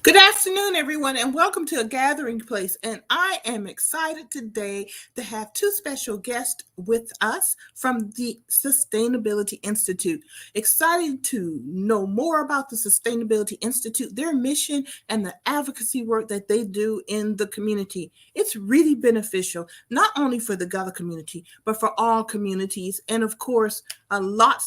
Good afternoon, everyone, and welcome to A Gathering Place. And I am excited today to have two special guests with us from the Sustainability Institute. Excited to know more about the Sustainability Institute, their mission, and the advocacy work that they do in the community. It's really beneficial, not only for the Gullah community, but for all communities. And of course, a lot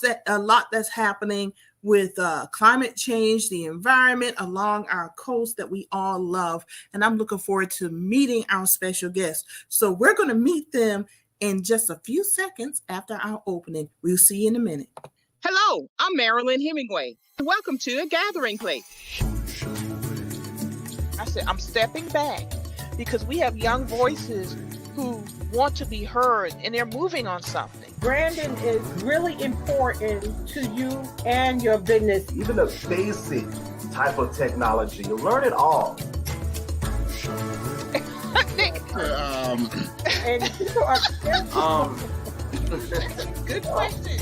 that's happening with climate change, the environment along our coast that we all love. And I'm looking forward to meeting our special guests. So we're going to meet them in just a few seconds after our opening. We'll see you in a minute. Hello, I'm Marilyn Hemingway. Welcome to A Gathering Place. I said, I'm stepping back because we have young voices who want to be heard and they're moving on something. Branding is really important to you and your business. Even a basic type of technology, you learn it all. And people are Good question.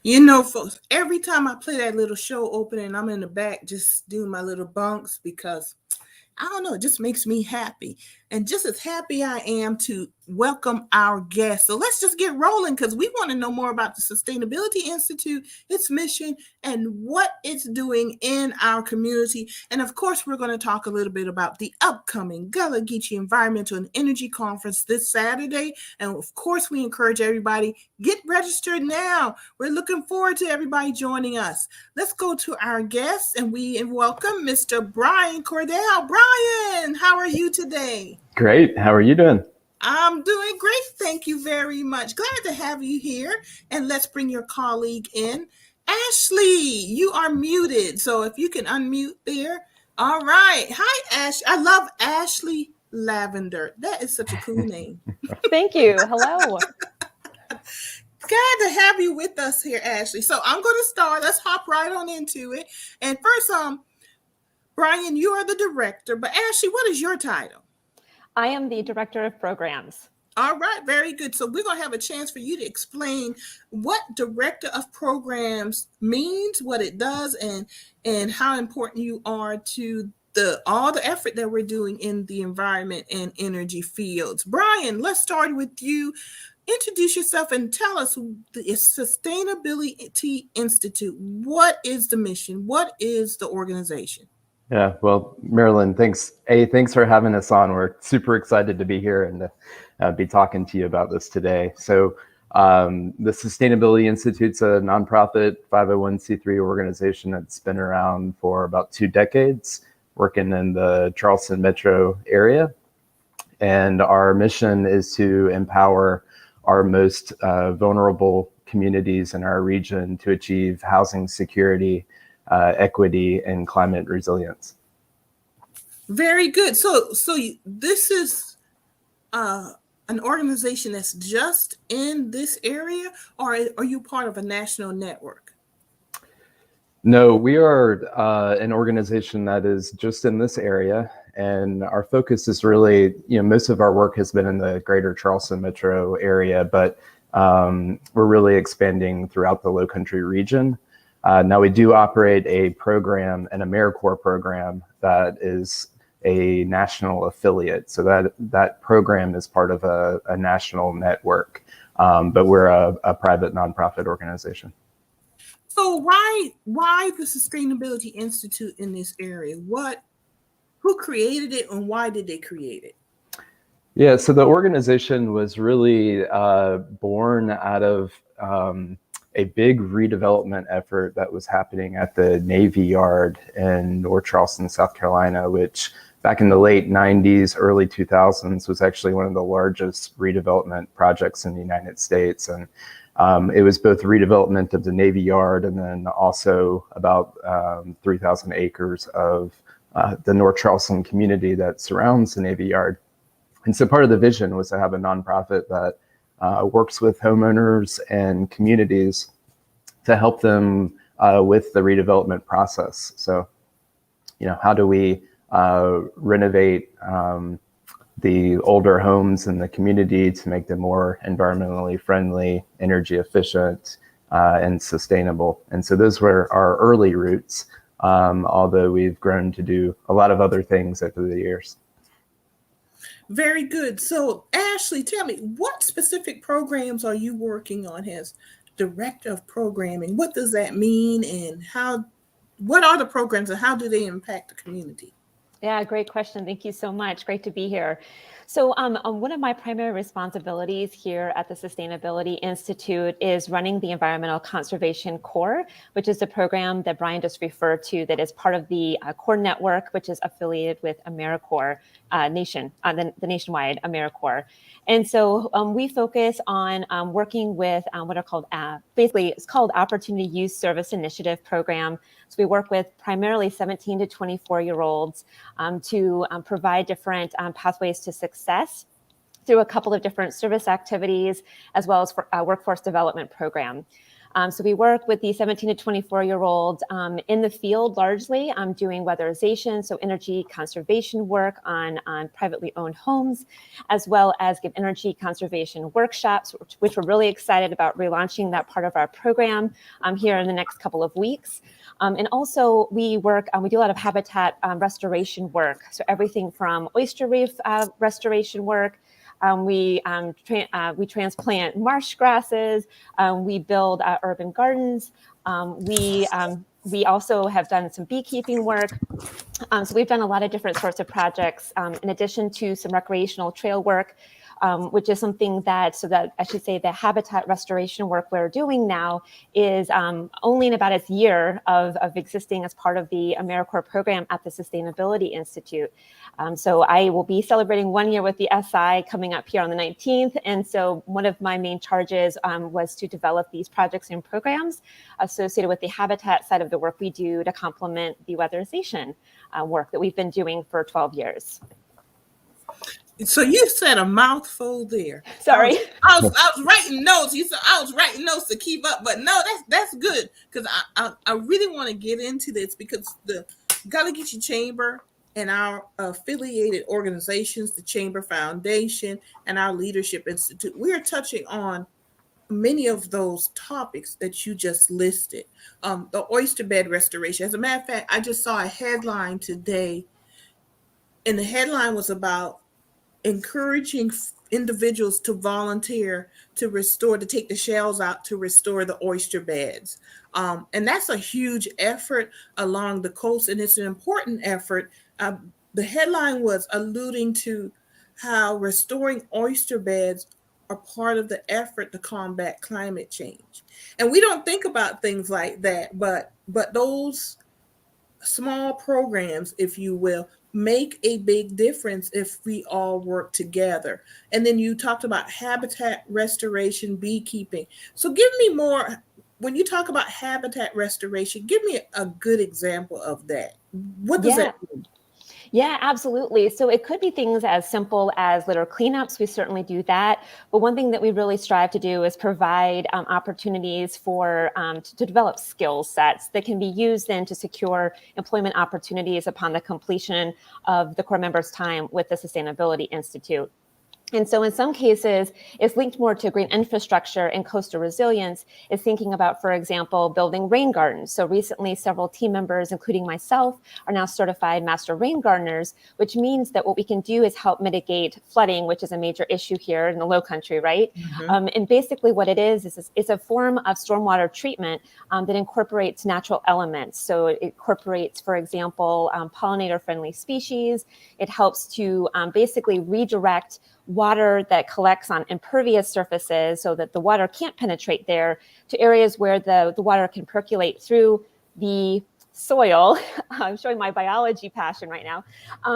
You know, folks, every time I play that little show opening, I'm in the back just doing my little bunks because I don't know, it just makes me happy. And just as happy I am to welcome our guests. So let's just get rolling because we want to know more about the Sustainability Institute, its mission, and what it's doing in our community. And of course, we're going to talk a little bit about the upcoming Gullah Geechee Environmental and Energy Conference this Saturday. And of course, we encourage everybody, get registered now. We're looking forward to everybody joining us. Let's go to our guests and we welcome Mr. Bryan Cordell. Bryan, how are you today? Great. How are you doing? I'm doing great. Thank you very much. Glad to have you here. And let's bring your colleague in. Ashley, you are muted. So if you can unmute there. All right. Hi, Ash. I love Ashley Lavender. That is such a cool name. Thank you. Hello. Glad to have you with us here, Ashley. So I'm going to start. Let's hop right on into it. And first, Bryan, you are the director. But Ashley, what is your title? I am the Director of Programs. All right, very good. So we're going to have a chance for you to explain what Director of Programs means, what it does, and how important you are to all the effort that we're doing in the environment and energy fields. Bryan, let's start with you. Introduce yourself and tell us the Sustainability Institute. What is the mission? What is the organization? Yeah, well, Marilyn, thanks for having us on. We're super excited to be here and to be talking to you about this today. So the Sustainability Institute's a nonprofit 501c3 organization that's been around for about 2 decades, working in the Charleston metro area. And our mission is to empower our most vulnerable communities in our region to achieve housing security, equity, and climate resilience. Very good. So this is an organization that's just in this area, or are you part of a national network? No, we are an organization that is just in this area, and our focus is really, most of our work has been in the greater Charleston metro area, but we're really expanding throughout the Lowcountry region. Now we do operate a program, an AmeriCorps program, that is a national affiliate. So that program is part of a national network, but we're a private nonprofit organization. So why the Sustainability Institute in this area? Who created it and why did they create it? Yeah, so the organization was really born out of a big redevelopment effort that was happening at the Navy Yard in North Charleston, South Carolina, which back in the late 90s, early 2000s was actually one of the largest redevelopment projects in the United States. And it was both redevelopment of the Navy Yard and then also about 3,000 acres of the North Charleston community that surrounds the Navy Yard. And so part of the vision was to have a nonprofit that works with homeowners and communities to help them with the redevelopment process. So, how do we renovate the older homes in the community to make them more environmentally friendly, energy efficient, and sustainable. And so those were our early roots, although we've grown to do a lot of other things over the years. Very good. So, Ashley, tell me, what specific programs are you working on as director of programming? What does that mean, and what are the programs and how do they impact the community? Yeah, great question. Thank you so much. Great to be here. So one of my primary responsibilities here at the Sustainability Institute is running the Environmental Conservation Corps, which is the program that Bryan just referred to that is part of the Core Network, which is affiliated with AmeriCorps the nationwide AmeriCorps. And so we focus on working with what are called, basically it's called Opportunity Youth Service Initiative Program. So we work with primarily 17 to 24-year-olds to provide different pathways to success through a couple of different service activities, as well as for a workforce development program. So we work with the 17 to 24-year-olds in the field largely, doing weatherization, so energy conservation work on privately owned homes, as well as give energy conservation workshops, which we're really excited about relaunching that part of our program here in the next couple of weeks. And also we do a lot of habitat restoration work. So everything from oyster reef restoration work. We transplant marsh grasses. We build urban gardens. We also have done some beekeeping work. So we've done a lot of different sorts of projects in addition to some recreational trail work, which is something the habitat restoration work we're doing now is only in about its year of existing as part of the AmeriCorps program at the Sustainability Institute. So I will be celebrating 1 year with the SI coming up here on the 19th. And so one of my main charges was to develop these projects and programs associated with the habitat side of the work we do to complement the weatherization work that we've been doing for 12 years. So you said a mouthful there. Sorry. I was writing notes. You said I was writing notes to keep up, but no, that's good because I really want to get into this because the Gullah-Geechee Chamber and our affiliated organizations, the Chamber Foundation and our Leadership Institute, we are touching on many of those topics that you just listed. The Oyster Bed Restoration. As a matter of fact, I just saw a headline today, and the headline was about encouraging individuals to volunteer to take the shells out to restore the oyster beds. And that's a huge effort along the coast, and it's an important effort. The headline was alluding to how restoring oyster beds are part of the effort to combat climate change. And we don't think about things like that, but those small programs, if you will, make a big difference if we all work together. And then you talked about habitat restoration, beekeeping. So give me more, when you talk about habitat restoration, give me a good example of that. What does that mean? Yeah, absolutely. So it could be things as simple as litter cleanups. We certainly do that. But one thing that we really strive to do is provide opportunities for to develop skill sets that can be used then to secure employment opportunities upon the completion of the Corps members' time with the Sustainability Institute. And so in some cases, it's linked more to green infrastructure and coastal resilience, is thinking about, for example, building rain gardens. So recently, several team members, including myself, are now certified master rain gardeners, which means that what we can do is help mitigate flooding, which is a major issue here in the Low Country, right? Mm-hmm. And basically what it is it's a form of stormwater treatment that incorporates natural elements. So it incorporates, for example, pollinator-friendly species. It helps to basically redirect water that collects on impervious surfaces so that the water can't penetrate there to areas where the water can percolate through the soil. I'm showing my biology passion right now,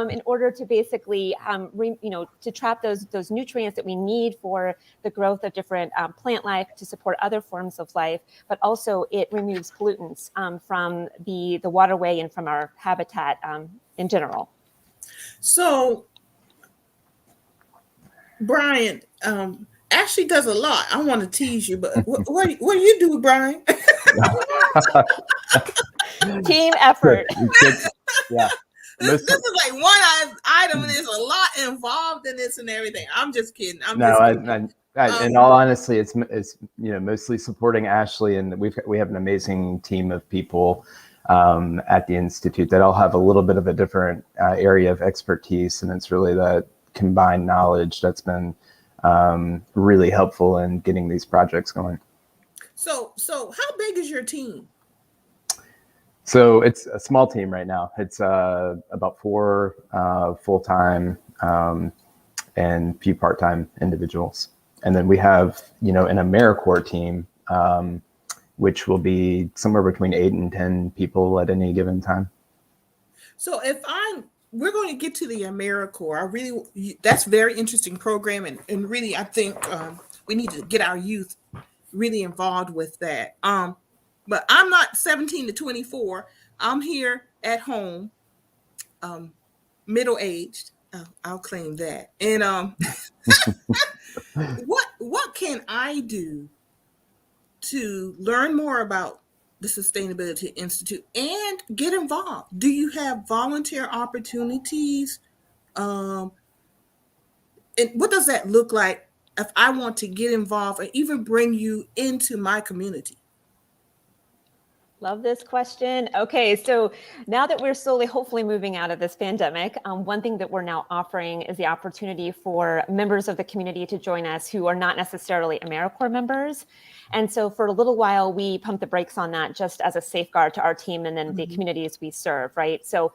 in order to basically, to trap those nutrients that we need for the growth of different plant life to support other forms of life, but also it removes pollutants from the waterway and from our habitat in general. So, Bryan, Ashley does a lot. I want to tease you, but what do you do, Bryan? Team effort. Yeah. This most, is like one item, and there's a lot involved in this and everything. I'm just kidding. I'm no, just kidding. in all honesty, it's mostly supporting Ashley, and we have an amazing team of people at the Institute that all have a little bit of a different area of expertise, and it's really that combined knowledge that's been really helpful in getting these projects going. So how big is your team? So it's a small team right now. It's about 4 full-time and a few part-time individuals. And then we have, an AmeriCorps team, which will be somewhere between 8 and 10 people at any given time. So we're going to get to the AmeriCorps. That's very interesting program. And really, I think we need to get our youth really involved with that. But I'm not 17 to 24. I'm here at home, middle-aged. I'll claim that. And what can I do to learn more about the Sustainability Institute and get involved? Do you have volunteer opportunities? And what does that look like if I want to get involved and even bring you into my community? Love this question. Okay, so now that we're slowly, hopefully moving out of this pandemic, one thing that we're now offering is the opportunity for members of the community to join us who are not necessarily AmeriCorps members. And so for a little while, we pumped the brakes on that just as a safeguard to our team and then the communities we serve, right? So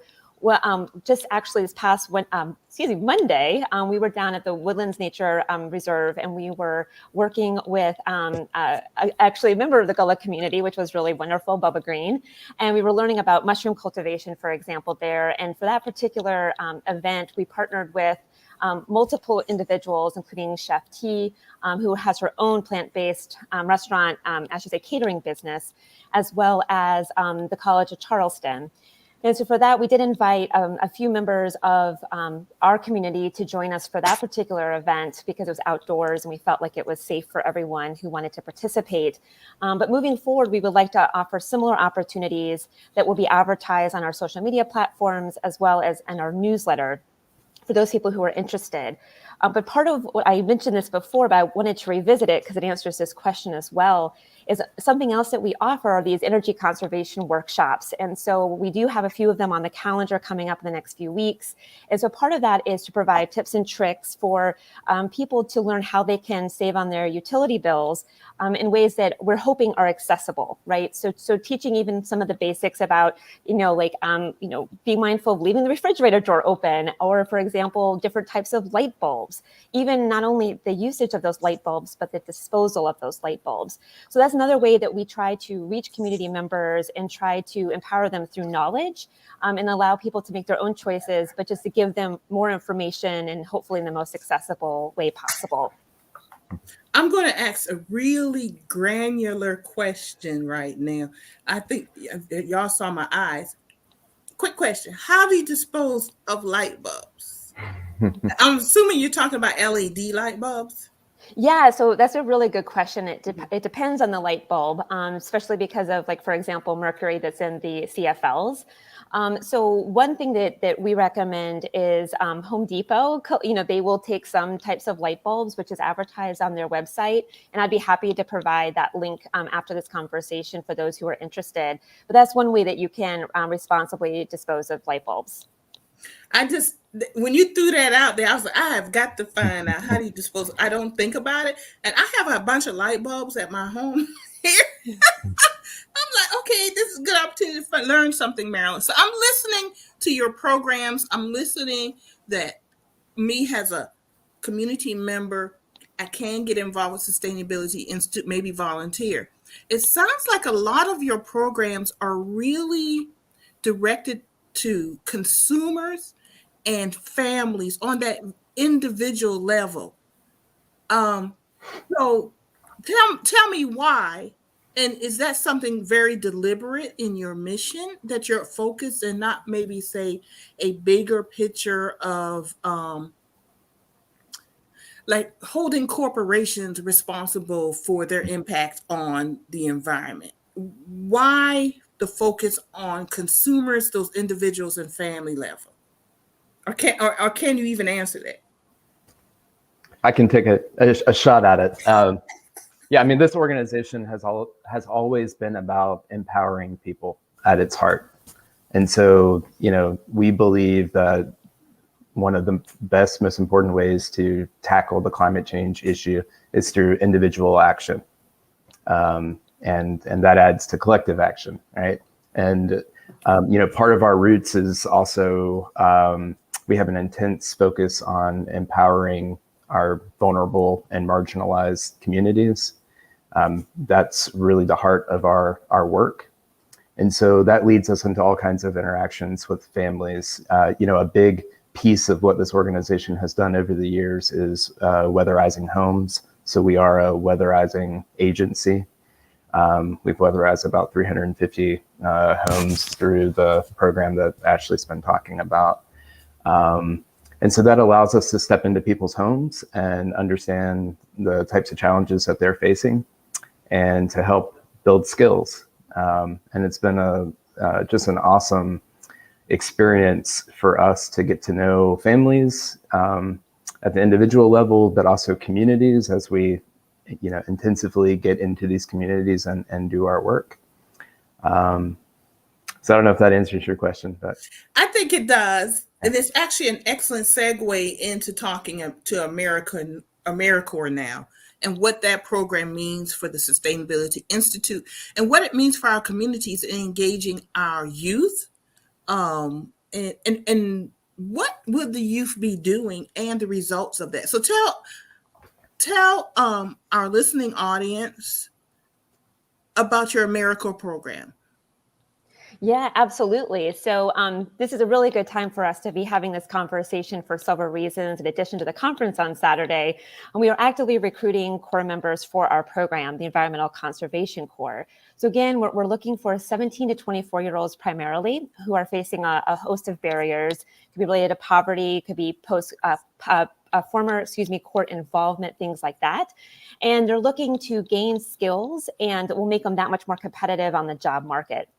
just actually this past Monday, we were down at the Woodlands Nature Reserve, and we were working with actually a member of the Gullah community, which was really wonderful, Bubba Green. And we were learning about mushroom cultivation, for example, there. And for that particular event, we partnered with multiple individuals, including Chef T, who has her own plant-based restaurant, I should say catering business, as well as the College of Charleston. And so for that, we did invite a few members of our community to join us for that particular event because it was outdoors and we felt like it was safe for everyone who wanted to participate. But moving forward, we would like to offer similar opportunities that will be advertised on our social media platforms as well as in our newsletter for those people who are interested. But part of what I mentioned this before, but I wanted to revisit it because it answers this question as well, is something else that we offer are these energy conservation workshops. And so we do have a few of them on the calendar coming up in the next few weeks. And so part of that is to provide tips and tricks for people to learn how they can save on their utility bills in ways that we're hoping are accessible, right? So teaching even some of the basics about, being mindful of leaving the refrigerator door open, or for example, different types of light bulbs, even not only the usage of those light bulbs, but the disposal of those light bulbs. So that's another way that we try to reach community members and try to empower them through knowledge and allow people to make their own choices, but just to give them more information and hopefully in the most accessible way possible. I'm going to ask a really granular question right now. I think y'all saw my eyes. Quick question. How do you dispose of light bulbs? I'm assuming you're talking about LED light bulbs. Yeah, so that's a really good question. It depends on the light bulb, especially because of, like, for example, mercury that's in the CFLs. So one thing that we recommend is Home Depot. They will take some types of light bulbs, which is advertised on their website, and I'd be happy to provide that link after this conversation for those who are interested. But that's one way that you can responsibly dispose of light bulbs. When you threw that out there, I was like, I have got to find out how do you dispose. I don't think about it. And I have a bunch of light bulbs at my home here. I'm like, okay, this is a good opportunity to learn something, Marilyn. So I'm listening to your programs. I'm listening that me as a community member, I can get involved with Sustainability Institute, maybe volunteer. It sounds like a lot of your programs are really directed to consumers and families on that individual level. So tell me why, and is that something very deliberate in your mission that you're focused and not maybe say a bigger picture of like holding corporations responsible for their impact on the environment? Why the focus on consumers, those individuals and family level? Or can you even answer that? I can take a shot at it. Yeah, I mean, this organization has always been about empowering people at its heart. And so, we believe that one of the best, most important ways to tackle the climate change issue is through individual action. And that adds to collective action, right? And, part of our roots is also, we have an intense focus on empowering our vulnerable and marginalized communities. That's really the heart of our work. And so that leads us into all kinds of interactions with families. A big piece of what this organization has done over the years is weatherizing homes. So we are a weatherizing agency. We've weatherized about 350 homes through the program that Ashley's been talking about. And so that allows us to step into people's homes and understand the types of challenges that they're facing and to help build skills. And it's been just an awesome experience for us to get to know families at the individual level, but also communities as we intensively get into these communities and do our work. So I don't know if that answers your question, but I think it does. And it's actually an excellent segue into talking to AmeriCorps now and what that program means for the Sustainability Institute and what it means for our communities in engaging our youth. And what would the youth be doing and the results of that? So tell our listening audience about your AmeriCorps program. Yeah, absolutely. So this is a really good time for us to be having this conversation for several reasons, in addition to the conference on Saturday. And we are actively recruiting Corps members for our program, the Environmental Conservation Corps. So again, we're looking for 17 to 24-year-olds primarily who are facing a host of barriers. It could be related to poverty, could be former court involvement, things like that. And they're looking to gain skills and will make them that much more competitive on the job market.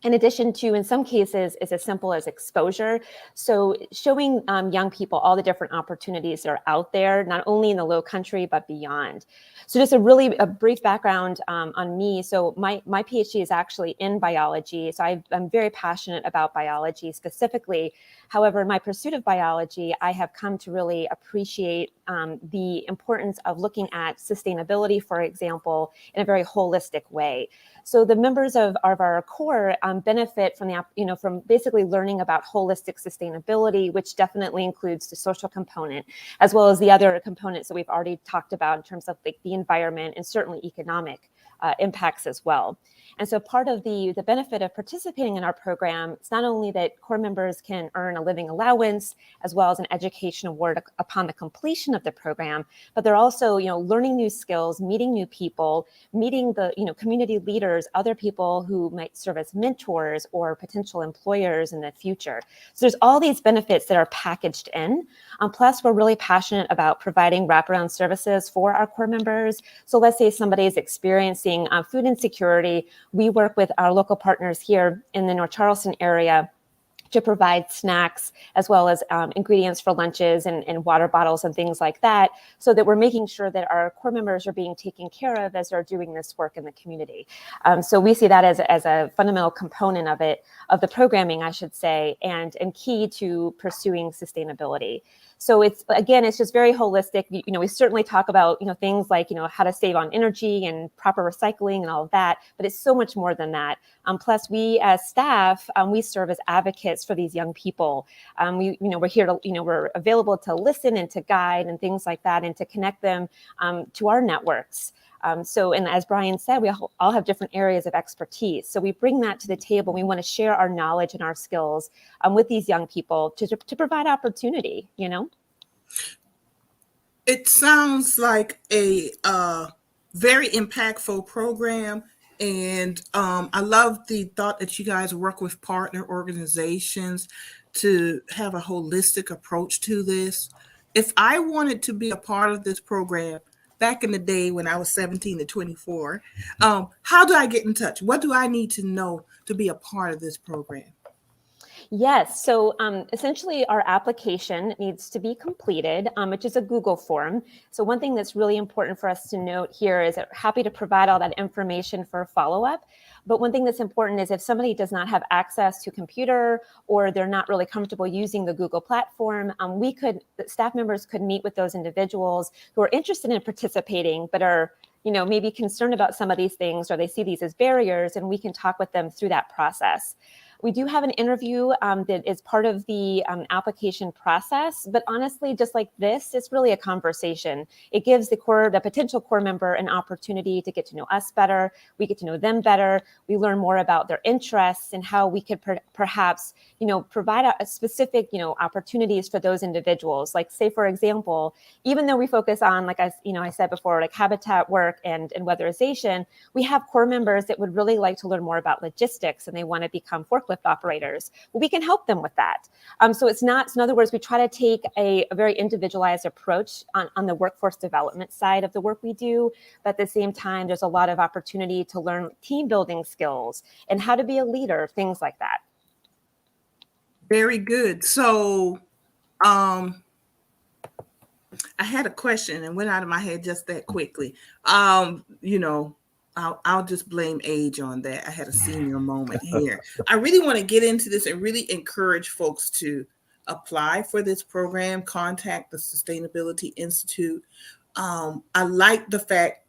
In addition to, in some cases, it's as simple as exposure. So showing young people all the different opportunities that are out there, not only in the Low Country, but beyond. So just a brief background on me. So my PhD is actually in biology. So I'm very passionate about biology specifically. However, in my pursuit of biology, I have come to really appreciate the importance of looking at sustainability, for example, in a very holistic way. So the members of our Corps benefit from from basically learning about holistic sustainability, which definitely includes the social component, as well as the other components that we've already talked about in terms of like the environment and certainly economic impacts as well. And so part of the benefit of participating in our program, it's not only that Corps members can earn a living allowance as well as an education award upon the completion of the program, but they're also, learning new skills, meeting new people, meeting the, community leaders, other people who might serve as mentors or potential employers in the future. So there's all these benefits that are packaged in. Plus, we're really passionate about providing wraparound services for our Corps members. So let's say somebody is experiencing food insecurity. We work with our local partners here in the North Charleston area to provide snacks as well as ingredients for lunches and water bottles and things like that, so that we're making sure that our Corps members are being taken care of as they're doing this work in the community. So we see that as a fundamental component of the programming, I should say, and key to pursuing sustainability. So it's just very holistic. We certainly talk about, things like, how to save on energy and proper recycling and all of that, but it's so much more than that. Plus, we as staff, we serve as advocates for these young people. We're here to, we're available to listen and to guide and things like that, and to connect them to our networks. And as Bryan said, we all have different areas of expertise. So we bring that to the table. We want to share our knowledge and our skills with these young people to provide opportunity, It sounds like a very impactful program. And I love the thought that you guys work with partner organizations to have a holistic approach to this. If I wanted to be a part of this program, back in the day when I was 17 to 24. How do I get in touch? What do I need to know to be a part of this program? Yes. So essentially, our application needs to be completed, which is a Google form. So one thing that's really important for us to note here is that we're happy to provide all that information for follow-up. But one thing that's important is if somebody does not have access to a computer or they're not really comfortable using the Google platform, staff members could meet with those individuals who are interested in participating, but are maybe concerned about some of these things, or they see these as barriers, and we can talk with them through that process. We do have an interview that is part of the application process, but honestly, just like this, it's really a conversation. It gives the potential core member an opportunity to get to know us better. We get to know them better. We learn more about their interests and how we could perhaps, provide a specific, opportunities for those individuals. Like, say, for example, even though we focus on, like I said before, like habitat work and weatherization, we have core members that would really like to learn more about logistics and they want to become forklift operators. Well, we can help them with that. So it's not, in other words, we try to take a very individualized approach on the workforce development side of the work we do. But at the same time, there's a lot of opportunity to learn team building skills and how to be a leader, things like that. Very good. So I had a question and went out of my head just that quickly. I'll just blame age on that. I had a senior moment here. I really want to get into this and really encourage folks to apply for this program, contact the Sustainability Institute. I like the fact,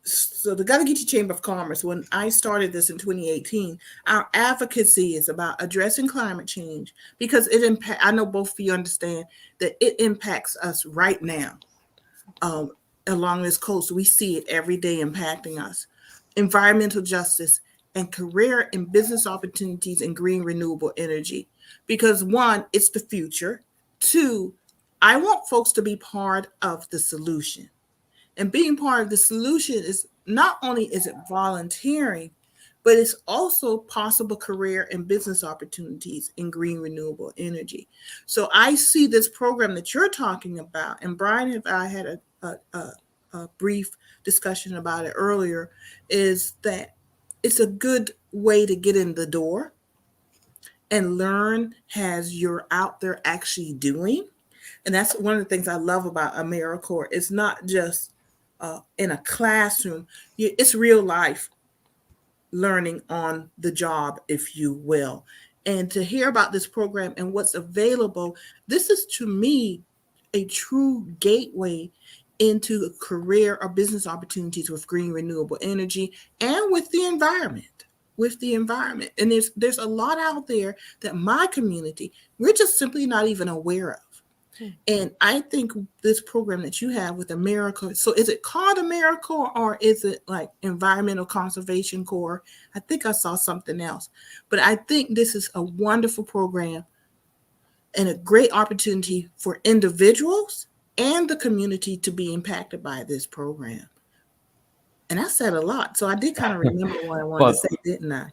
so the Gullah-Geechee Chamber of Commerce, when I started this in 2018, our advocacy is about addressing climate change because I know both of you understand that it impacts us right now. Along this coast, we see it every day impacting us. Environmental justice and career and business opportunities in green renewable energy. Because one, it's the future. Two, I want folks to be part of the solution. And being part of the solution is not only is it volunteering, but it's also possible career and business opportunities in green renewable energy. So I see this program that you're talking about, and Bryan and I had a brief discussion about it earlier, is that it's a good way to get in the door and learn as you're out there actually doing. And that's one of the things I love about AmeriCorps. It's not just in a classroom, it's real life learning on the job, if you will. And to hear about this program and what's available, this is to me a true gateway into career or business opportunities with green renewable energy and with the environment. And there's a lot out there that my community, we're just simply not even aware of. And I think this program that you have with AmeriCorps, so is it called AmeriCorps or is it like Environmental Conservation Corps? I think I saw something else. But I think this is a wonderful program and a great opportunity for individuals and the community to be impacted by this program. And I said a lot, so I did kind of remember what I wanted to say, didn't I?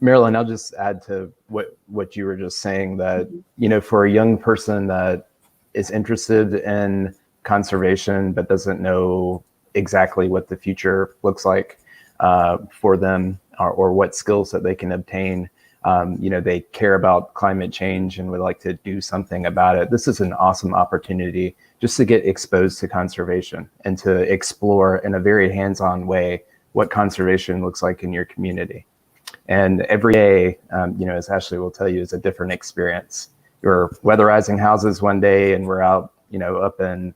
Marilyn, I'll just add to what you were just saying that, for a young person that is interested in conservation but doesn't know exactly what the future looks like for them or what skills that they can obtain, they care about climate change and would like to do something about it. This is an awesome opportunity just to get exposed to conservation and to explore in a very hands-on way what conservation looks like in your community. And every day, as Ashley will tell you, is a different experience. You're weatherizing houses one day and we're out, up in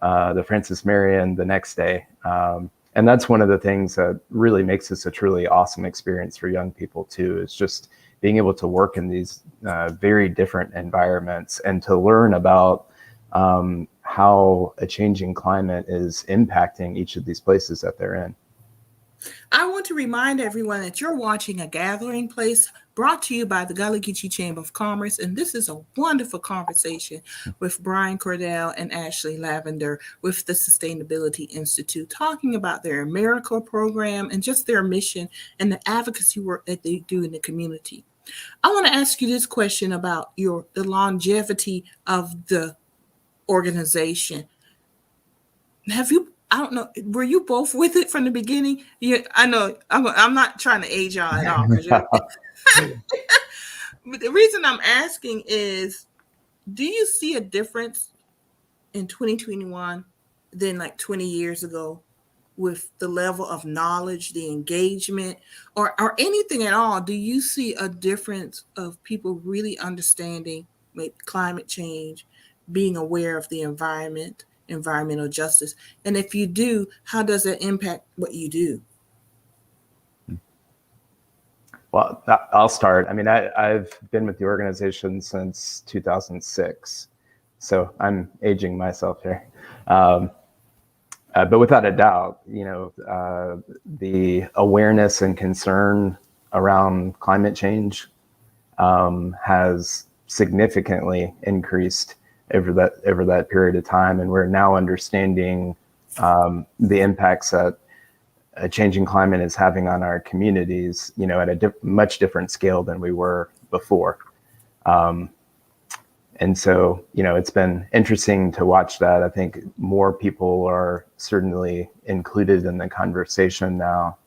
the Francis Marion the next day. And that's one of the things that really makes this a truly awesome experience for young people too, is just being able to work in these very different environments and to learn about how a changing climate is impacting each of these places that they're in. I want to remind everyone that you're watching A Gathering Place brought to you by the Gullah-Geechee Chamber of Commerce. And this is a wonderful conversation with Bryan Cordell and Ashley Lavender with the Sustainability Institute, talking about their AmeriCorps program and just their mission and the advocacy work that they do in the community. I want to ask you this question about the longevity of the organization. have you, I don't know, were you both with it from the beginning? I know I'm not trying to age y'all at all, because but the reason I'm asking is, do you see a difference in 2021 than like 20 years ago with the level of knowledge, the engagement, or anything at all? Do you see a difference of people really understanding climate change, being aware of the environment, environmental justice? And if you do, how does it impact what you do? Well, I'll start. I mean, I've been with the organization since 2006, so I'm aging myself here. But without a doubt, the awareness and concern around climate change has significantly increased over that period of time, and we're now understanding the impacts that a changing climate is having on our communities, at a much different scale than we were before. And so, it's been interesting to watch that. I think more people are certainly included in the conversation now.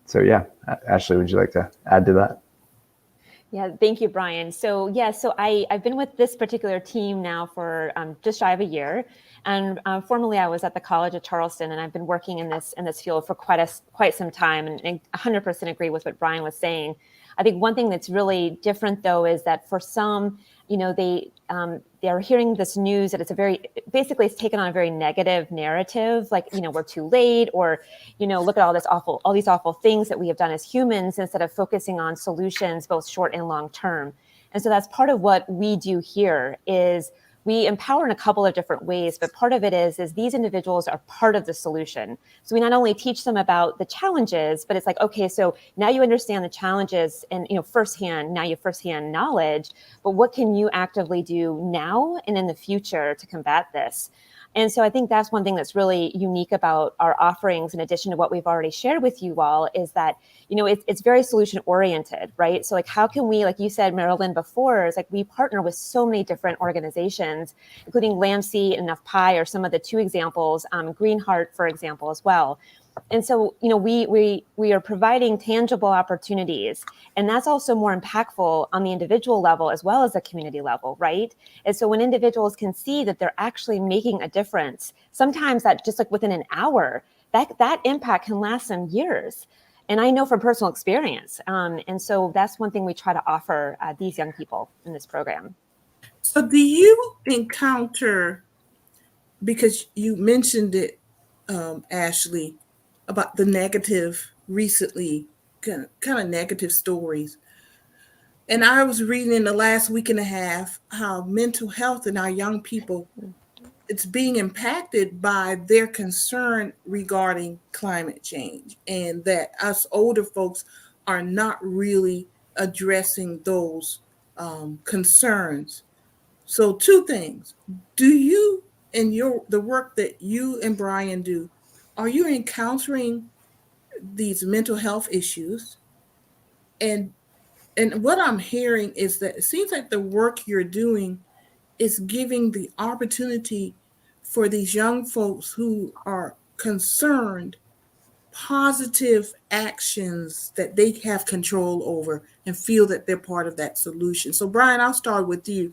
So yeah, Ashley, would you like to add to that? Yeah, thank you, Bryan. So I've been with this particular team now for just shy of a year. And formerly I was at the College of Charleston, and I've been working in this field for quite some time, and 100% agree with what Bryan was saying. I think one thing that's really different, though, is that for some, they are hearing this news that it's taken on a very negative narrative, like, we're too late, or, look at all these awful things that we have done as humans, instead of focusing on solutions, both short and long term. And so that's part of what we do here is we empower in a couple of different ways, but part of it is these individuals are part of the solution. So we not only teach them about the challenges, but it's like, okay, so now you understand the challenges and, firsthand knowledge, but what can you actively do now and in the future to combat this? And so I think that's one thing that's really unique about our offerings, in addition to what we've already shared with you all, is that, it's very solution oriented, right? So like, how can we, like you said, Marilyn, before, is like we partner with so many different organizations, including LAMC and Enough Pie are some of the two examples, Green Heart, for example, as well. And so, we are providing tangible opportunities, and that's also more impactful on the individual level as well as the community level, right? And so when individuals can see that they're actually making a difference, sometimes that just like within an hour, that impact can last some years. And I know from personal experience. And so that's one thing we try to offer these young people in this program. So do you encounter, because you mentioned it, Ashley, about the negative recently, kind of negative stories. And I was reading in the last week and a half how mental health in our young people, it's being impacted by their concern regarding climate change, and that us older folks are not really addressing those concerns. So two things. Do you, in the work that you and Bryan do, are you encountering these mental health issues? And what I'm hearing is that it seems like the work you're doing is giving the opportunity for these young folks who are concerned, positive actions that they have control over and feel that they're part of that solution. So Bryan, I'll start with you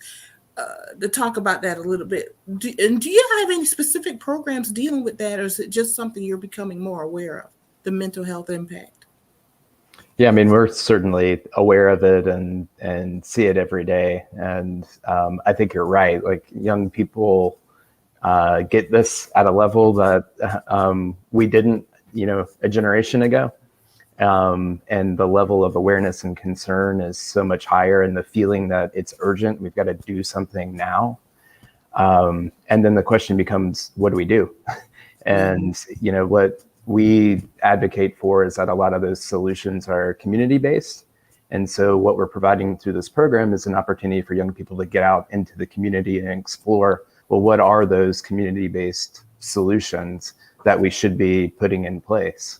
to talk about that a little bit. Do you have any specific programs dealing with that, or is it just something you're becoming more aware of, the mental health impact? Yeah, I mean, we're certainly aware of it and see it every day. And I think you're right. Like, young people get this at a level that we didn't, a generation ago. And the level of awareness and concern is so much higher, and the feeling that it's urgent, we've got to do something now. And then the question becomes, what do we do? And, what we advocate for is that a lot of those solutions are community-based. And so what we're providing through this program is an opportunity for young people to get out into the community and explore, well, what are those community-based solutions that we should be putting in place?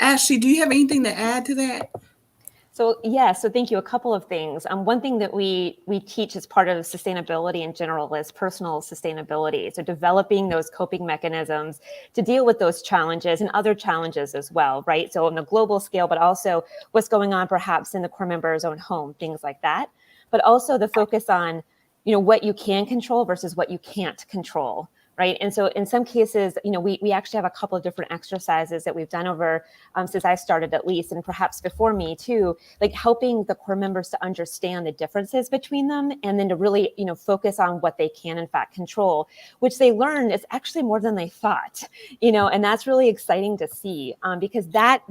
Ashley, do you have anything to add to that? So thank you. A couple of things. One thing that we teach as part of sustainability in general is personal sustainability. So developing those coping mechanisms to deal with those challenges and other challenges as well, right? So on the global scale, but also what's going on perhaps in the core member's own home, things like that. But also the focus on, what you can control versus what you can't control. Right. And so in some cases, we actually have a couple of different exercises that we've done over since I started, at least, and perhaps before me too, like helping the core members to understand the differences between them, and then to really, focus on what they can in fact control, which they learn is actually more than they thought, and that's really exciting to see, because that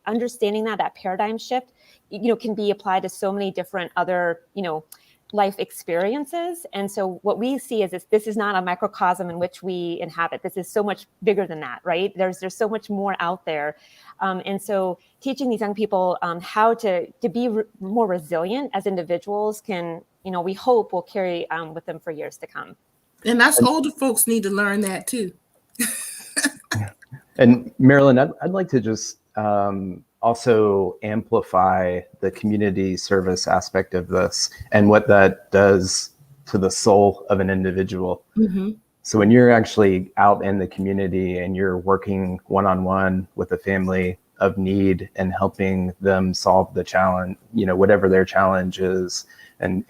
understanding that paradigm shift, can be applied to so many different other, life experiences. And so what we see is this is not a microcosm in which we inhabit. This is so much bigger than that, right? There's so much more out there. And so teaching these young people how to be more resilient as individuals can, we hope will carry with them for years to come. And us older folks need to learn that too. And Marilyn, I'd like to just also amplify the community service aspect of this and what that does to the soul of an individual. Mm-hmm. So when you're actually out in the community and you're working one-on-one with a family of need and helping them solve the challenge, whatever their challenge is, and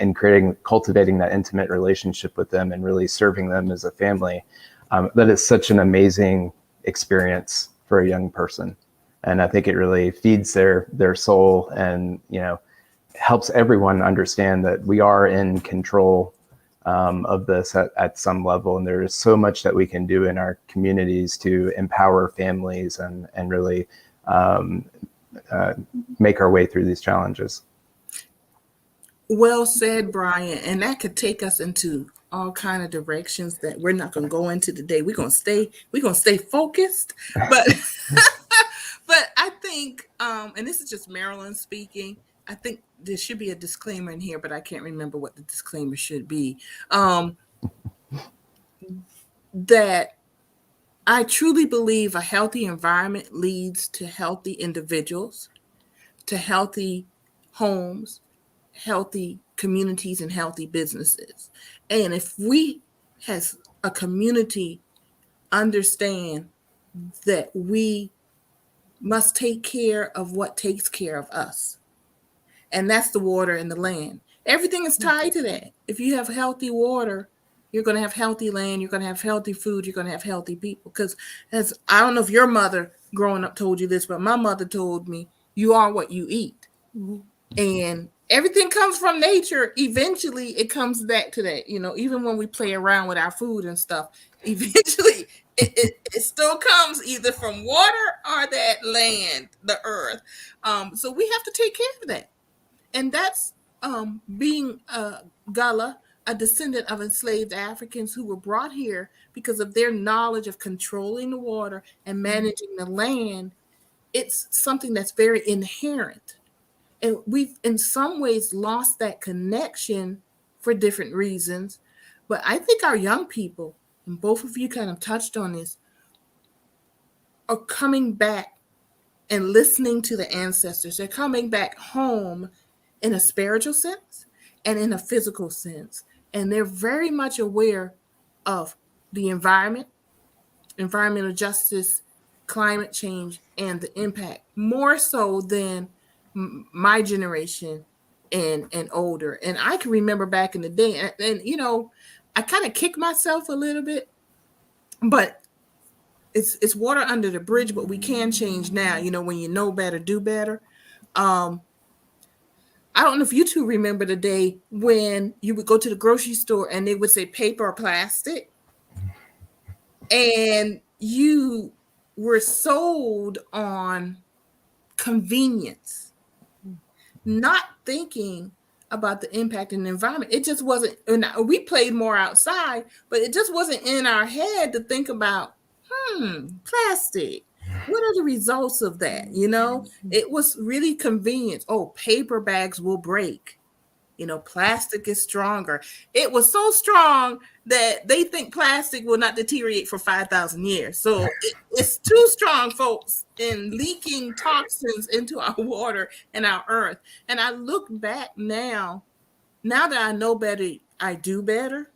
cultivating that intimate relationship with them and really serving them as a family, that is such an amazing experience for a young person. And I think it really feeds their soul and, helps everyone understand that we are in control of this at some level. And there is so much that we can do in our communities to empower families and really make our way through these challenges. Well said, Bryan. And that could take us into all kind of directions that we're not going to go into today. We're going to stay focused, but but I think, and this is just Marilyn speaking, I think there should be a disclaimer in here, but I can't remember what the disclaimer should be. That I truly believe a healthy environment leads to healthy individuals, to healthy homes, healthy communities, and healthy businesses. And if we as a community understand that we must take care of what takes care of us, and that's the water and the land. Everything is tied to that. If you have healthy water, you're going to have healthy land, you're going to have healthy food, you're going to have healthy people. Because I don't know if your mother growing up told you this, but my mother told me, you are what you eat. Mm-hmm. And everything comes from nature. Eventually, it comes back to that. Even when we play around with our food and stuff, eventually it still comes either from water or that land, the earth. So we have to take care of that. And that's being Gullah, a descendant of enslaved Africans who were brought here because of their knowledge of controlling the water and managing the land. It's something that's very inherent. And we've in some ways lost that connection for different reasons. But I think our young people, and both of you kind of touched on this, are coming back and listening to the ancestors. They're coming back home in a spiritual sense and in a physical sense. And they're very much aware of the environment, environmental justice, climate change, and the impact, more so than my generation and older. And I can remember back in the day, and I kind of kick myself a little bit, but it's water under the bridge. But we can change now. When you know better, do better. I don't know if you two remember the day when you would go to the grocery store and they would say paper or plastic, and you were sold on convenience, not thinking about the impact in the environment. It just wasn't, we played more outside, but it just wasn't in our head to think about, plastic. What are the results of that? It was really convenient. Oh, paper bags will break. Plastic is stronger. It was so strong that they think plastic will not deteriorate for 5,000 years. So it's too strong, folks, in leaking toxins into our water and our earth. And I look back now that I know better, I do better.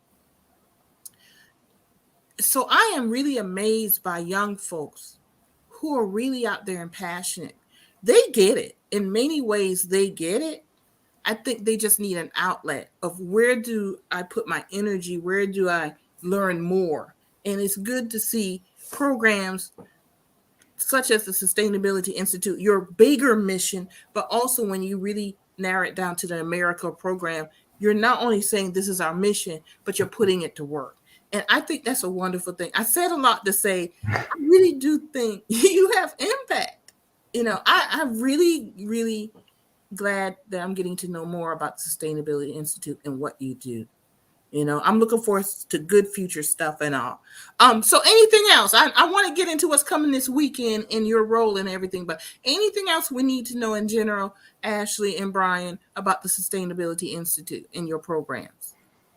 So I am really amazed by young folks who are really out there and passionate. They get it. In many ways, they get it. I think they just need an outlet of where do I put my energy? Where do I learn more? And it's good to see programs such as the Sustainability Institute, your bigger mission, but also when you really narrow it down to the America program, you're not only saying this is our mission, but you're putting it to work. And I think that's a wonderful thing. I said a lot to say, I really do think you have impact. I really, really glad that I'm getting to know more about the Sustainability Institute and what you do. I'm looking forward to good future stuff and all. So anything else? I want to get into what's coming this weekend in your role and everything, but anything else we need to know in general, Ashley and Bryan, about the Sustainability Institute and your programs?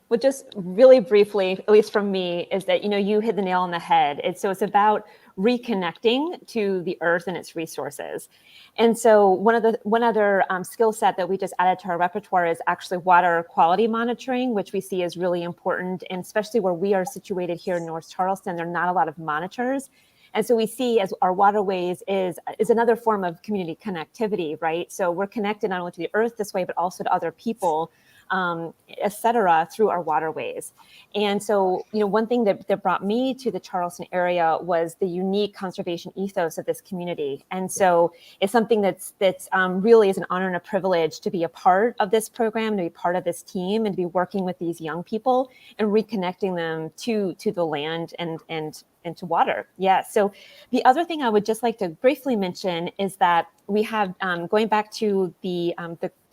Well, just really briefly, at least from me, is that, you hit the nail on the head. It's about reconnecting to the earth and its resources. And so one other skill set that we just added to our repertoire is actually water quality monitoring, which we see is really important. And especially where we are situated here in North Charleston, there are not a lot of monitors. And so we see as our waterways is another form of community connectivity, right? So we're connected not only to the earth this way, but also to other people, et cetera, through our waterways. And so, one thing that brought me to the Charleston area was the unique conservation ethos of this community. And so it's something that's really is an honor and a privilege to be a part of this program, to be part of this team, and to be working with these young people and reconnecting them to the land and to water. Yeah. So the other thing I would just like to briefly mention is that we have, going back to the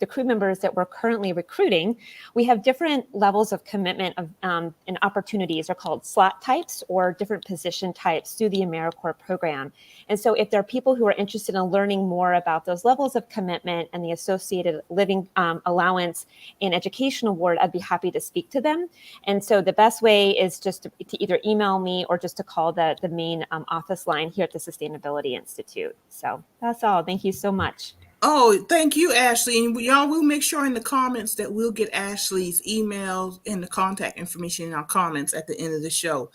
crew members that we're currently recruiting, we have different levels of commitment of and opportunities are called slot types or different position types through the AmeriCorps program. And so if there are people who are interested in learning more about those levels of commitment and the associated living allowance and education award, I'd be happy to speak to them. And so the best way is just to either email me or just to call the main office line here at the Sustainability Institute. So that's all. Thank you so much. Oh, thank you, Ashley. And y'all will make sure in the comments that we'll get Ashley's emails and the contact information in our comments at the end of the show.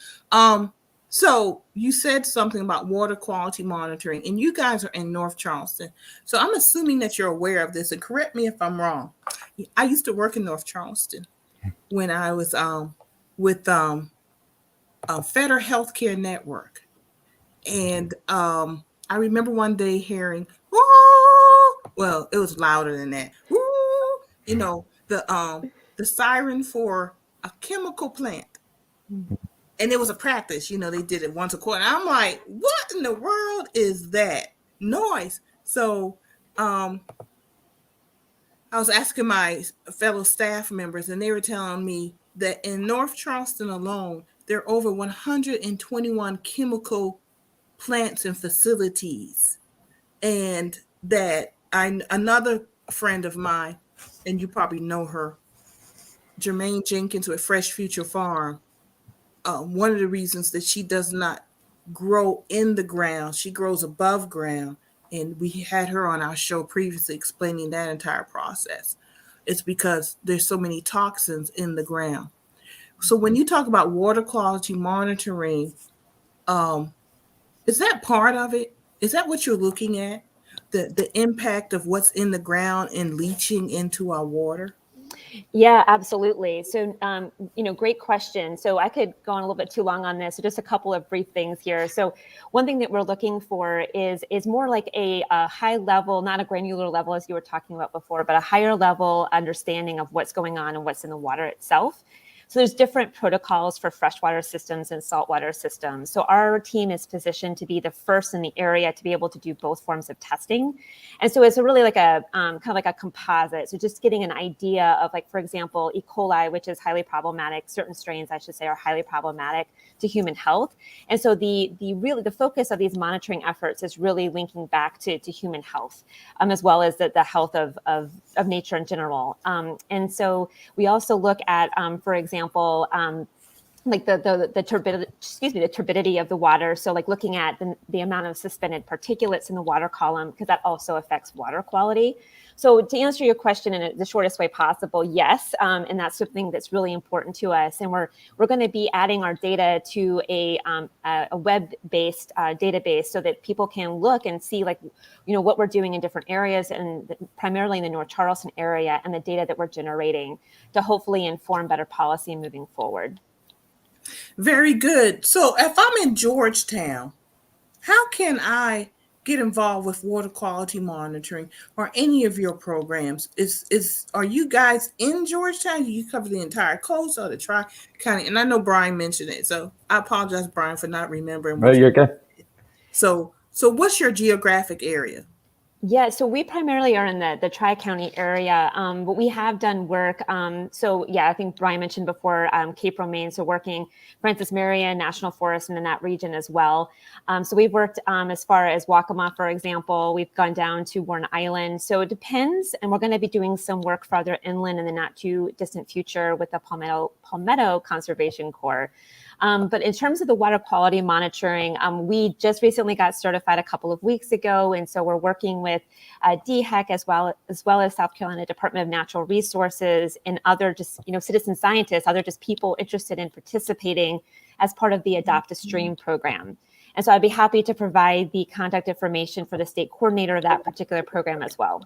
So you said something about water quality monitoring, and you guys are in North Charleston. So I'm assuming that you're aware of this, and correct me if I'm wrong. I used to work in North Charleston when I was with Federal Healthcare Network. And I remember one day hearing, well, it was louder than that. The siren for a chemical plant. And it was a practice, they did it once a quarter. I'm like, what in the world is that noise? So I was asking my fellow staff members, and they were telling me that in North Charleston alone, there are over 121 chemical plants and facilities. And that another friend of mine, and you probably know her, Jermaine Jenkins with Fresh Future Farm, one of the reasons that she does not grow in the ground, she grows above ground. And we had her on our show previously explaining that entire process. It's because there's so many toxins in the ground. So when you talk about water quality monitoring, is that part of it? Is that what you're looking at? The impact of what's in the ground and leaching into our water? Yeah, absolutely. So, great question. So I could go on a little bit too long on this. So just a couple of brief things here. So one thing that we're looking for is more like a high level, not a granular level as you were talking about before, but a higher level understanding of what's going on and what's in the water itself. So there's different protocols for freshwater systems and saltwater systems. So our team is positioned to be the first in the area to be able to do both forms of testing. And so it's really like a kind of like a composite. So just getting an idea of, like, for example, E. coli, which is highly problematic, certain strains, I should say, are highly problematic to human health. And so the focus of these monitoring efforts is really linking back to human health, as well as the health of nature in general. And so we also look at, for example, like the turbidity of the water. So like looking at the amount of suspended particulates in the water column, because that also affects water quality. So to answer your question in the shortest way possible, yes, and that's something that's really important to us. And we're going to be adding our data to a web-based database so that people can look and see, like, what we're doing in different areas, and primarily in the North Charleston area, and the data that we're generating to hopefully inform better policy moving forward. Very good. So if I'm in Georgetown, how can I get involved with water quality monitoring or any of your programs? Are you guys in Georgetown? Do you cover the entire coast or the Tri-County? And I know Bryan mentioned it, so I apologize, Bryan, for not remembering. No, you're good. So what's your geographic area? Yeah, so we primarily are in the Tri-County area, but we have done work. So yeah, I think Bryan mentioned before, Cape Romaine, so working Francis Marion National Forest and in that region as well. So we've worked as far as Waccamaw, for example. We've gone down to Warren Island. So it depends, and we're going to be doing some work farther inland in the not too distant future with the Palmetto Conservation Corps. But in terms of the water quality monitoring, we just recently got certified a couple of weeks ago. And so we're working with DHEC as well as South Carolina Department of Natural Resources and other just, citizen scientists, other just people interested in participating as part of the Adopt a Stream program. And so I'd be happy to provide the contact information for the state coordinator of that particular program as well.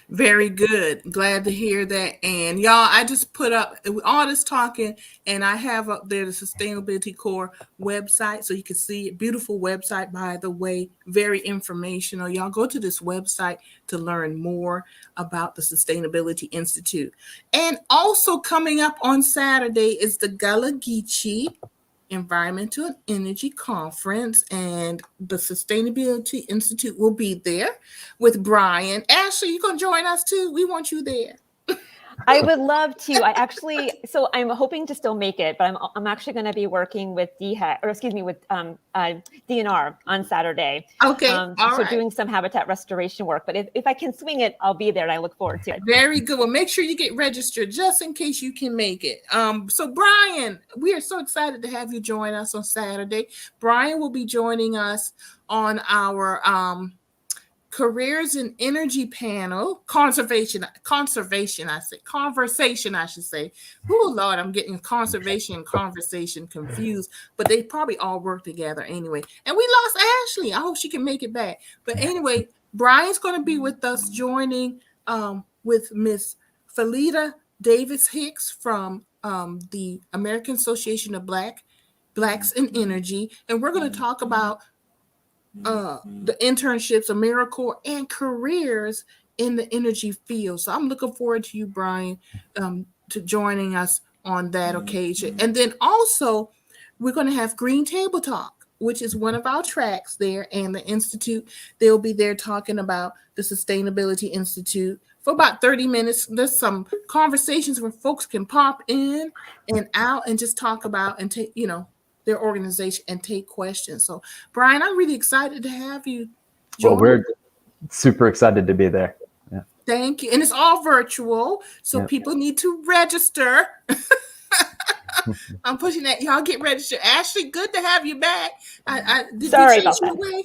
Very good. Glad to hear that. And y'all, I just put up all this talking, and I have up there the Sustainability Corps website, so you can see it. Beautiful website, by the way, very informational. Y'all go to this website to learn more about the Sustainability Institute. And also coming up on Saturday is the Gullah Geechee Environmental and Energy Conference, and the Sustainability Institute will be there with Bryan. Ashley, you gonna join us too? We want you there. I would love to. So I'm hoping to still make it, but I'm actually going to be working with with DNR on Saturday. Okay, so right. Doing some habitat restoration work. But if I can swing it, I'll be there, and I look forward to it. Very good. Well, make sure you get registered just in case you can make it. So Bryan, we are so excited to have you join us on Saturday. Bryan will be joining us on our Careers in Energy panel, conversation, I should say. Oh, Lord, I'm getting conservation and conversation confused, but they probably all work together anyway. And we lost Ashley. I hope she can make it back. But anyway, Bryan's going to be with us, joining with Miss Felita Davis Hicks from the American Association of Blacks in Energy. And we're going to talk about the internships, AmeriCorps, and careers in the energy field. So I'm looking forward to you, Bryan, to joining us on that occasion. And then also, we're going to have Green Table Talk, which is one of our tracks there, and the Institute. They'll be there talking about the Sustainability Institute for about 30 minutes. There's some conversations where folks can pop in and out and just talk about and take, their organization and take questions. So, Bryan, I'm really excited to have you join. Well, we're super excited to be there. Yeah. Thank you. And it's all virtual, so people need to register. I'm pushing that. Y'all get registered. Ashley, good to have you back. Sorry about that.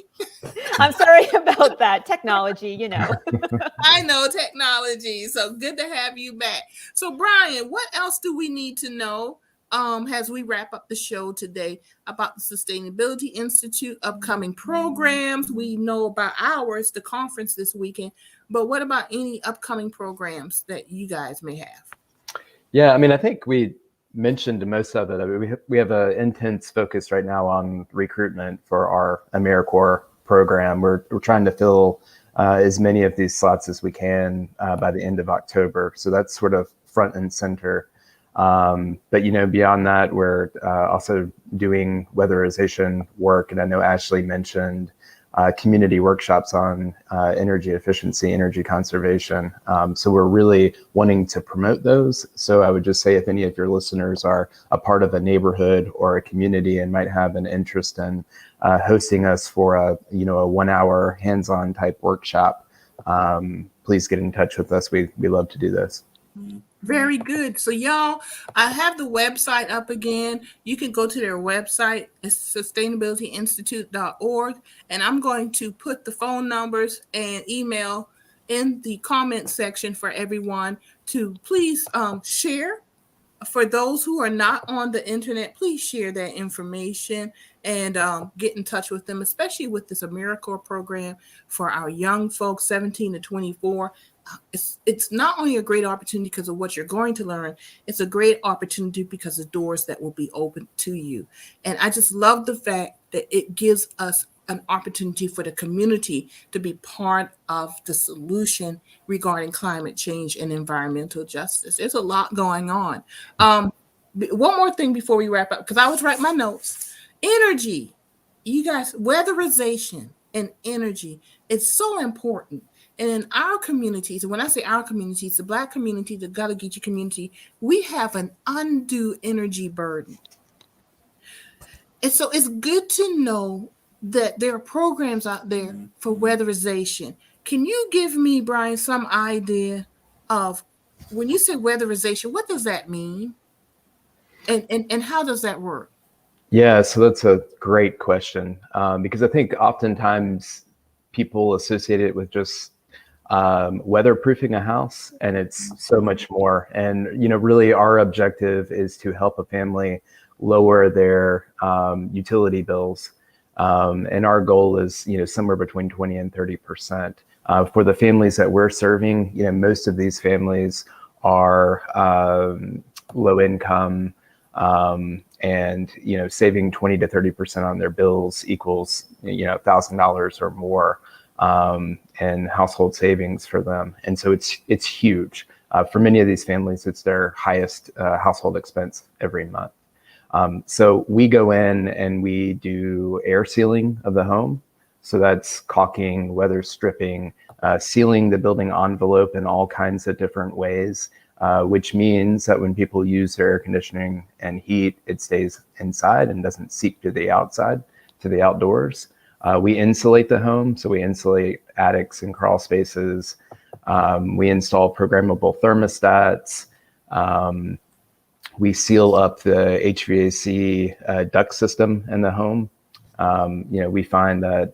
I'm sorry about that. Technology, I know technology. So good to have you back. So, Bryan, what else do we need to know as we wrap up the show today about the Sustainability Institute, upcoming programs? We know about ours, the conference this weekend, but what about any upcoming programs that you guys may have? Yeah, I think we mentioned most of it. We have an intense focus right now on recruitment for our AmeriCorps program. We're trying to fill as many of these slots as we can by the end of October. So that's sort of front and center. But beyond that, we're also doing weatherization work, and I know Ashley mentioned community workshops on energy efficiency, energy conservation. So we're really wanting to promote those. So I would just say, if any of your listeners are a part of a neighborhood or a community and might have an interest in hosting us for a 1 hour hands-on type workshop, please get in touch with us. We love to do this. Very good. So y'all, I have the website up again. You can go to their website. It's sustainabilityinstitute.org. And I'm going to put the phone numbers and email in the comment section for everyone to please share. For those who are not on the internet, please share that information and get in touch with them, especially with this AmeriCorps program for our young folks, 17 to 24. It's not only a great opportunity because of what you're going to learn, it's a great opportunity because of doors that will be open to you. And I just love the fact that it gives us an opportunity for the community to be part of the solution regarding climate change and environmental justice. There's a lot going on. One more thing before we wrap up, because I was writing my notes. Energy, you guys, weatherization and energy, it's so important. And in our communities, and when I say our communities, the Black community, the Gullah Geechee community, we have an undue energy burden. And so it's good to know that there are programs out there for weatherization. Can you give me, Bryan, some idea of when you say weatherization, what does that mean? And how does that work? Yeah, so that's a great question, because I think oftentimes people associate it with just weatherproofing a house, and it's so much more. And really our objective is to help a family lower their utility bills, and our goal is somewhere between 20 and 30%. For the families that we're serving, most of these families are low income, and saving 20 to 30% on their bills equals $1,000 or more and household savings for them. And so it's huge. For many of these families, it's their highest household expense every month. So we go in and we do air sealing of the home. So that's caulking, weather stripping, sealing the building envelope in all kinds of different ways, which means that when people use their air conditioning and heat, it stays inside and doesn't seep to the outside, to the outdoors. We insulate the home, so we insulate attics and crawl spaces. We install programmable thermostats. We seal up the HVAC duct system in the home. We find that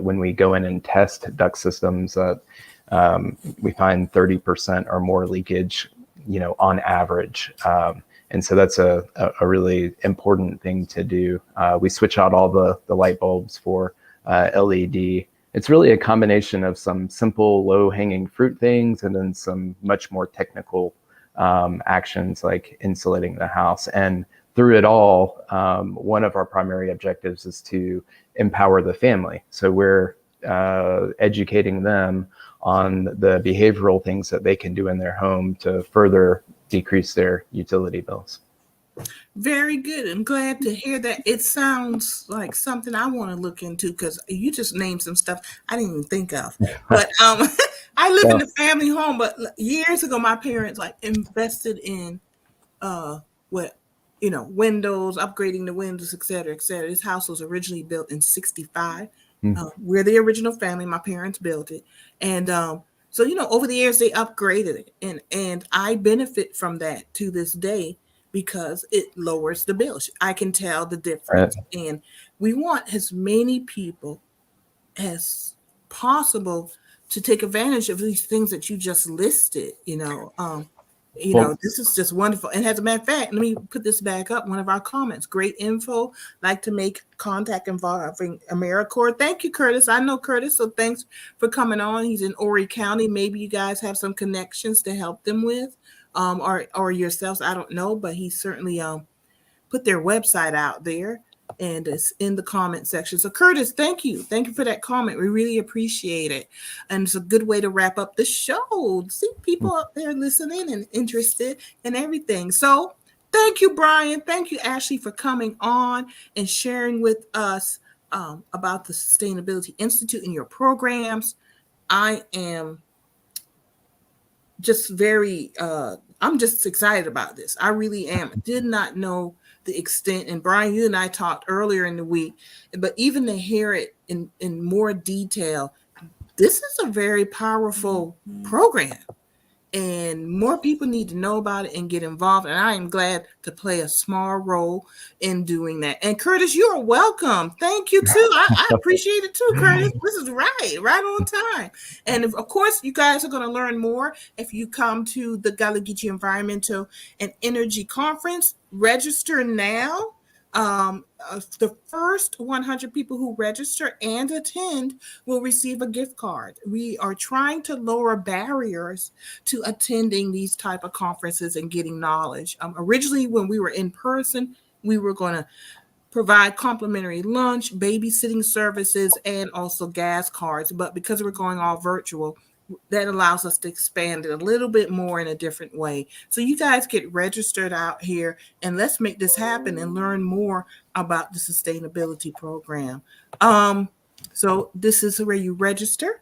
when we go in and test duct systems, we find 30% or more leakage, on average. And so that's a really important thing to do. We switch out all the light bulbs for LED. It's really a combination of some simple low-hanging fruit things and then some much more technical actions like insulating the house. And through it all, one of our primary objectives is to empower the family. So we're educating them on the behavioral things that they can do in their home to further decrease their utility bills. Very good. I'm glad to hear that. It sounds like something I want to look into because you just named some stuff I didn't even think of. But I live in a family home, but years ago, my parents invested in windows, upgrading the windows, et cetera, et cetera. This house was originally built in 1965. We're the original family. My parents built it. And so, over the years, they upgraded it. And I benefit from that to this day because it lowers the bill. I can tell the difference. Right. And we want as many people as possible to take advantage of these things that you just listed, this is just wonderful. And as a matter of fact, let me put this back up. One of our comments, great info. Like to make contact involving AmeriCorps. Thank you, Curtis. I know Curtis, so thanks for coming on. He's in Horry County. Maybe you guys have some connections to help them with, or yourselves. I don't know, but he certainly put their website out there, and it's in the comment section. So Curtis, thank you. Thank you for that comment. We really appreciate it. And it's a good way to wrap up the show. See people up there listening and interested in everything. So Thank you, Bryan. Thank you, Ashley, for coming on and sharing with us about the Sustainability Institute and your programs. I am just I'm just excited about this. I really am. I did not know the extent, and Bryan, you and I talked earlier in the week, but even to hear it in more detail, this is a very powerful program. And more people need to know about it and get involved. And I am glad to play a small role in doing that. And Curtis, you are welcome. Thank you too. I appreciate it too, Curtis. This is right on time. And of course, you guys are going to learn more if you come to the Gullah Geechee Environmental and Energy Conference. Register now. The first 100 people who register and attend will receive a gift card. We are trying to lower barriers to attending these type of conferences and getting knowledge. Originally, when we were in person, we were going to provide complimentary lunch, babysitting services, and also gas cards. But because we're going all virtual, that allows us to expand it a little bit more in a different way. So you guys get registered out here and let's make this happen and learn more about the sustainability program. So this is where you register.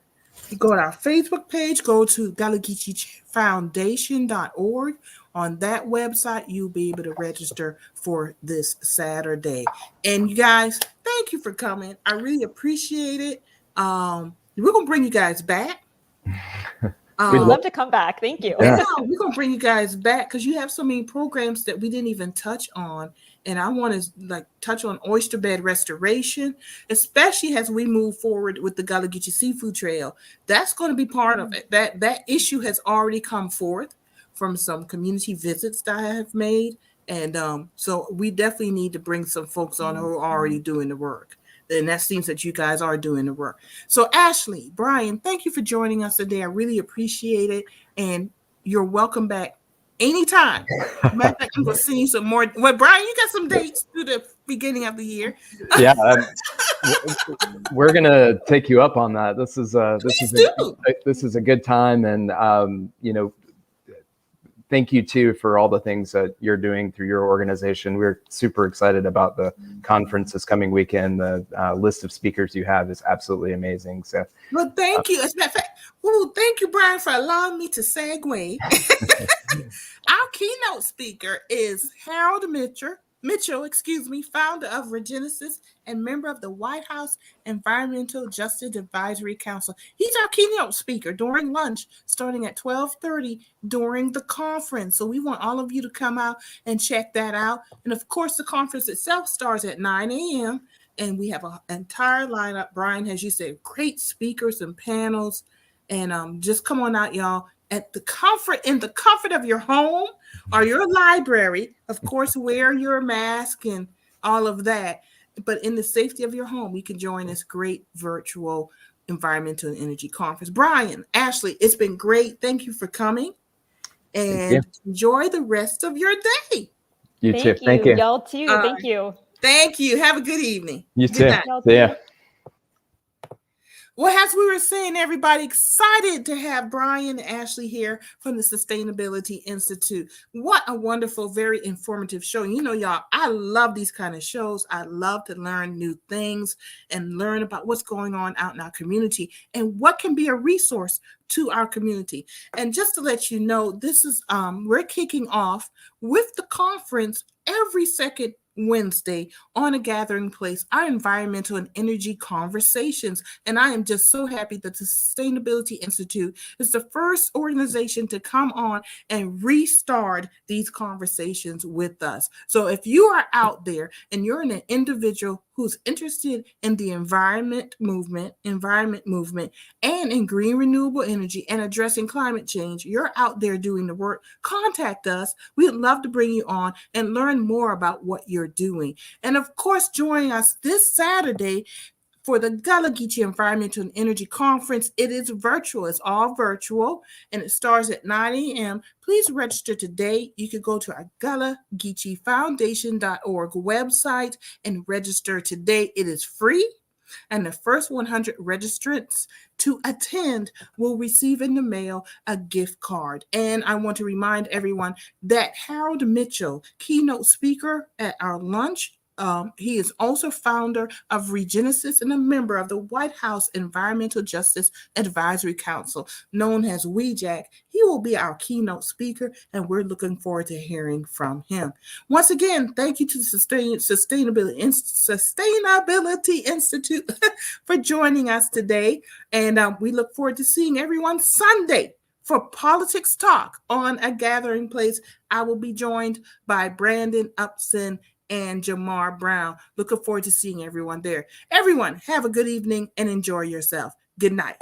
You go to our Facebook page, go to GallagheechieFoundation.org. On that website, you'll be able to register for this Saturday. And you guys, thank you for coming. I really appreciate it. We're going to bring you guys back. We'd love to come back. Thank you. Yeah, we're going to bring you guys back because you have so many programs that we didn't even touch on. And I want to touch on Oyster Bed Restoration, especially as we move forward with the Gullah Geechee Seafood Trail. That's going to be part of it. That issue has already come forth from some community visits that I have made. And so we definitely need to bring some folks on who are already doing the work. And that seems that you guys are doing the work. So Ashley, Bryan, thank you for joining us today. I really appreciate it. And you're welcome back anytime. Matter of fact, I'm going to send you some more. Well, Bryan, you got some dates through the beginning of the year. Yeah, we're going to take you up on that. This is a good time. And, thank you too for all the things that you're doing through your organization. We're super excited about the conference this coming weekend. The list of speakers you have is absolutely amazing. So, well, thank you. As a matter of fact, thank you, Bryan, for allowing me to segue. Our keynote speaker is Harold Mitchell, founder of Regenesis and member of the White House Environmental Justice Advisory Council. He's our keynote speaker during lunch, starting at 12:30 during the conference. So we want all of you to come out and check that out. And of course, the conference itself starts at 9 a.m. And we have an entire lineup. Bryan, as you said, great speakers and panels. And just come on out, y'all. In the comfort of your home or your library. Of course, wear your mask and all of that. But in the safety of your home, you can join this great virtual environmental and energy conference. Bryan, Ashley, it's been great. Thank you for coming. And enjoy the rest of your day. You too. Thank you. Y'all too. Thank you. Thank you. Have a good evening. You too. See ya. Well, as we were saying, everybody, excited to have Bryan and Ashley here from the Sustainability Institute. What a wonderful, very informative show. Y'all, I love these kind of shows. I love to learn new things and learn about what's going on out in our community and what can be a resource to our community. And just to let you know, this is we're kicking off with the conference every second Wednesday on A Gathering Place, our environmental and energy conversations. And I am just so happy that the Sustainability Institute is the first organization to come on and restart these conversations with us. So if you are out there and you're an individual who's interested in the environment movement, and in green renewable energy and addressing climate change, you're out there doing the work, contact us. We'd love to bring you on and learn more about what you're doing. And of course, join us this Saturday for the Gullah Geechee Environmental and Energy Conference. It is virtual. It's all virtual, and it starts at 9 a.m. Please register today. You can go to our GallagheechieFoundation.org website and register today. It is free. And the first 100 registrants to attend will receive in the mail a gift card. And I want to remind everyone that Harold Mitchell, keynote speaker at our lunch, he is also founder of Regenesis and a member of the White House Environmental Justice Advisory Council, known as WEJAC. He will be our keynote speaker, and we're looking forward to hearing from him. Once again, thank you to the Sustainability Institute for joining us today. And we look forward to seeing everyone Sunday for Politics Talk on A Gathering Place. I will be joined by Brandon Upson and Jamar Brown. Looking forward to seeing everyone there. Everyone, have a good evening and enjoy yourself. Good night.